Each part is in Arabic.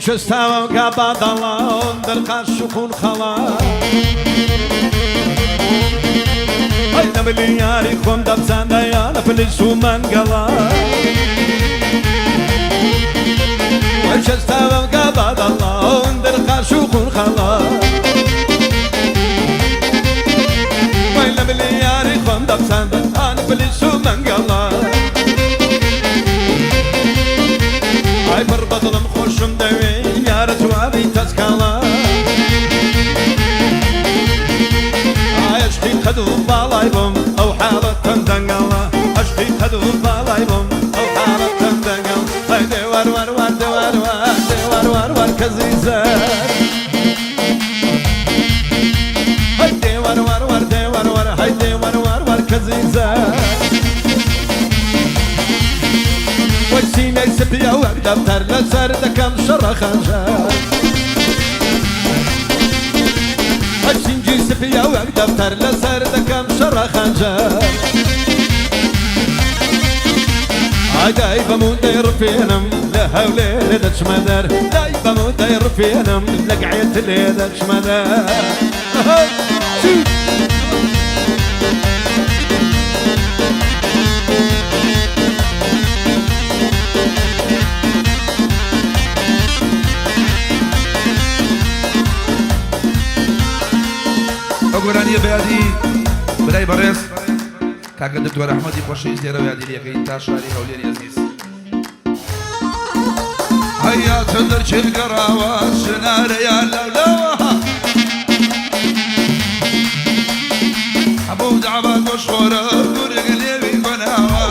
وشستاوى وقابض الله درقا الشكون خلاص هيدا ملياري خون دبسان ديانا فلس ومنقلا وشستاوى وقابض الله درقا الشكون خلاص هيدا ملياري خون دبسان ديانا فلس ومنقلا هاي بربط المخوش مدوي يا رجوابي تسكالا هاي اشتي خدو بالايبم او حالة تندنقلا اشتي خدو بالايبم او حالة تندنقلا هاي دوار وار وار دوار وار دوار وار وار كزيزة هاي دوار وار وار دوار وار هاي دوار وار وار كزيزة وسيني سبيا وقدر لسر دكم شر خنجر وسينجي سبيا وقدر لسر دكم شر خنجر عداي بمون دير فينم لهولي لدش مدر داي بمون دير فينم لقعيت لدش مدر گۆرانی بەیادی برای بەڕێز کاکە دکتۆر ئەحمەدی خۆشەویست لێرە یادی لێکەین تا شاری هەولێری عەزیز هەیا چەندەر چێلگەڕاوە شنارەیان لەولەوە هەموو دەعوا گۆشخۆرە گورگ لێوی خۆناوە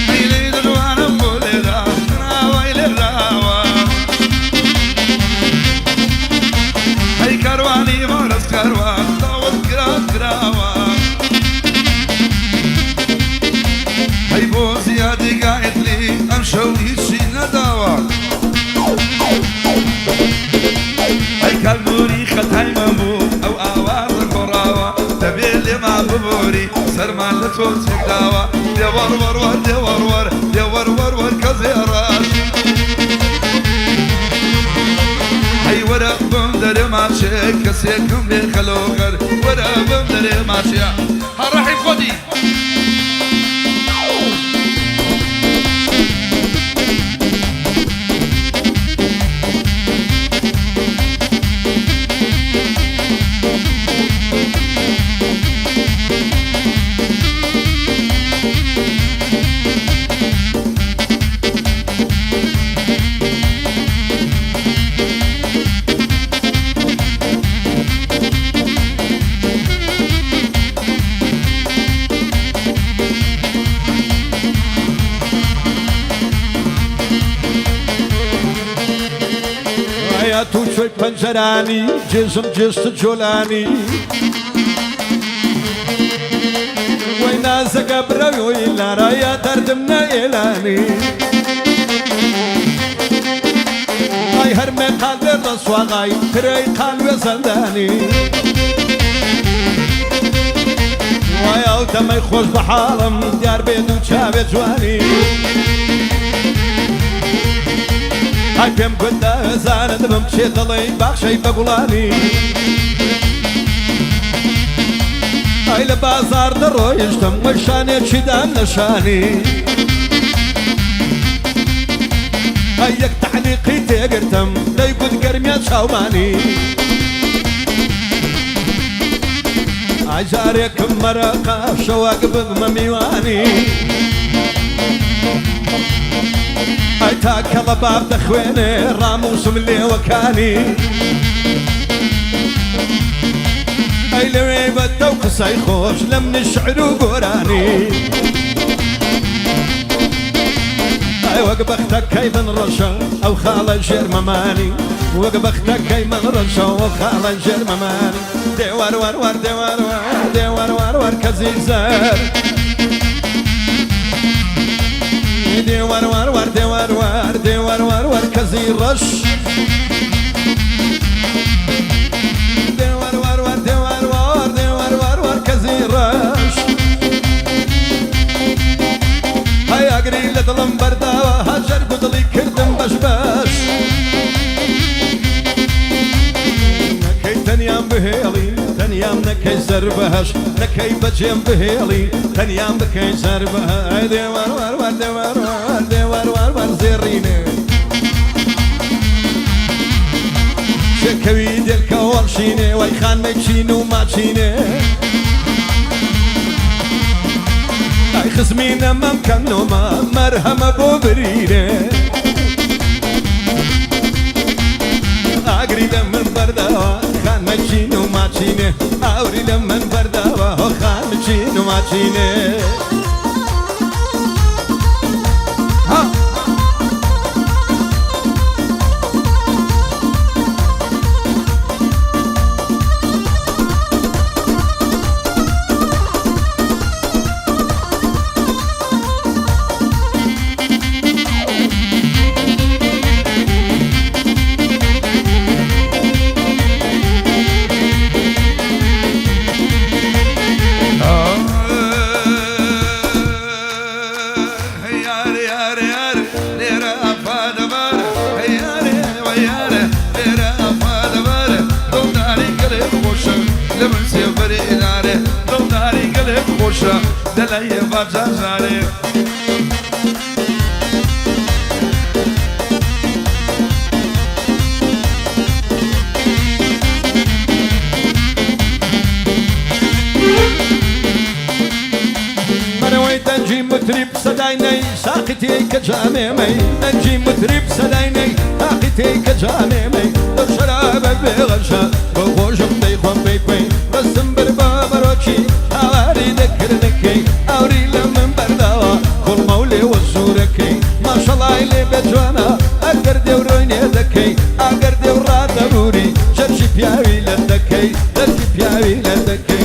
ئەیلەی دژوانم بۆ لێدا ناوای لێراوە كرواني مارس كروان داود كرات كراوا هاي بو زيادة قاعد لي امشو هيشي نداوا هاي كالبوري خطاي مامو او اواز كراوا تبيلي مع ببوري سرمان لتوت داوا دي ور ور ور دي ور ور دي ور ور ور كزيراش هاي ورا بمدري ماشي كسيكم بخلوغر ورا بمدري ماشي هرحي خدي تو شوي پنجراني جسم جست جولاني وينا زقبر ويلا رايا دردمنا إلاني هاي هرمي قادر رسواغاي تري قال وزنداني ويا ودمي خوش بحالم ديار بيدو شابي جواني هاي بيم قد زاند بمشي ضلي باخشي بقولاني هاي لبازار درو يجتم وشاني تشدان نشاني هاي يك تعليقي تقرتم لا يقود قرميات شاوماني هاي جاريكم مرقة شواق بمميواني هاي تاكل باب دخويني راموس ملي وكاني هاي لوي بدو قصاي خوش لمن الشعر وقراني هاي وقبختك كيف نرشا او خال جير مماني وقبختك كيف نرشا او خال جير مماني ديوار وار وار ديوار وار ديوار وار وار كزيزار ديوار وار وار ديوار وار ديوار وار وار كزي رش ديوار وار وار ديوار وار ديوار وار وار كزي رش هاي اقري لظلم بردا هاجر قد بهێڵی تەنیام نەکەی سەر بەهەش نەکەی بەجێم بهێڵی تەنیام بکەی سەر بەهە دێوەروەروەر دێوەروەر دێوەروەروەر زێڕینێ شەکەوی دێلکە وەڵشینێ وای خانمەی چین و ماچینێ ئای خزمینە مەمکەم نۆمە مەرهەمە بۆ برینێ ئاگری لە من بەرداوە خانمە چین و ماچینێ ئاوری لە من بەرداوە هۆ خانمە چین و ماچینێ دلای بازاره منوي تنجي مترب صدايني ساقتي كجامي تنجي مترب صدايني ساقتي كجامي لو شراب بغشا بغوش بطيخون بيبي رسم برباب روشي هواري ذكرنكي أوري لمن برداوا كل مولي وزوركي ما شاء الله اللي بجوانا أقدر دوروني ذكي أقدر دورات أبوري شرشي بياوي لدكي شرشي بياوي لدكي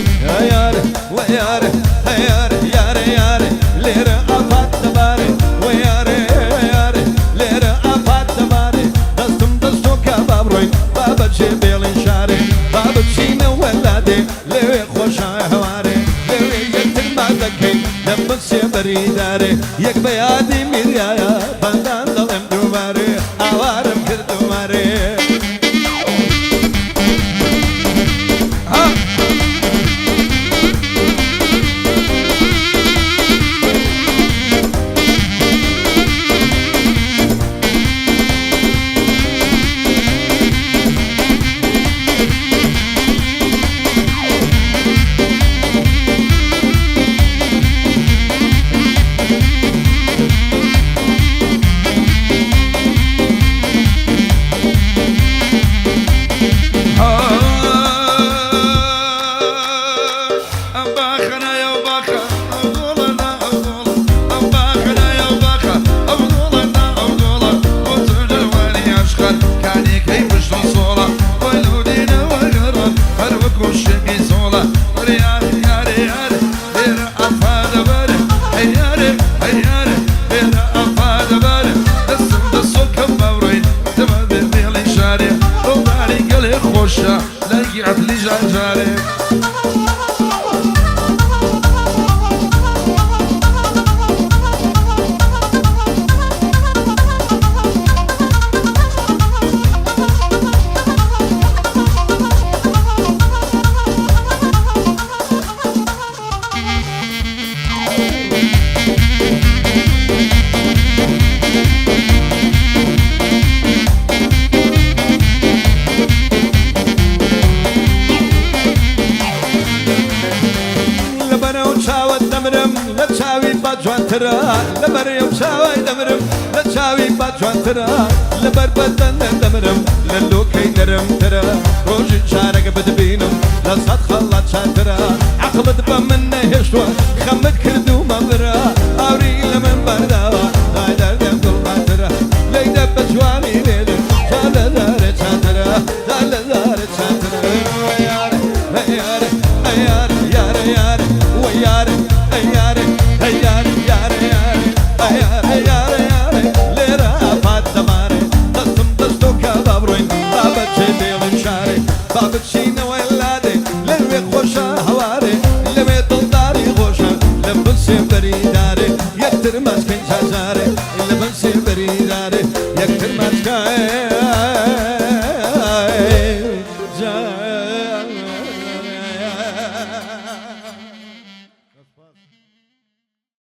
يا وياري ياري ياري ياري ليرة أفات تباري وياري ياري ليرة أفات تباري دستم دستو كباب روين بابا جبيل شاري بابا جينا ولادي لوي خوشا هواري لوي يكتر ما ذكي لما سيبري داري يك بيادي ميريايا بندان ظلم دوباري أوارم كردو ماري لبريم شاوي دمرم لشاوي باتشوان ترى لبر بدن دمرم للوكي درم ترى روج شارك بدبينم لصد خلات شاترا عقبت بمنه يشوى خمد كردو مبرا اوري لمن برداوا غايدر دم دل باترا ليدا بجواني ليدا شالا دارت شاترا شالا دارت شاترا ويار ويار ويار يار يار ويار ويار ويار يار يار ويار يار يار ليرا فات دماري دستم دستو كبابروين بابت شبيل شاري بابت شينا ولادي لمي خوشا هواري لمي طلداري خوشا لبنسي بريداري يكتر مسكين شجاري لبنسي بريداري يكتر مسكين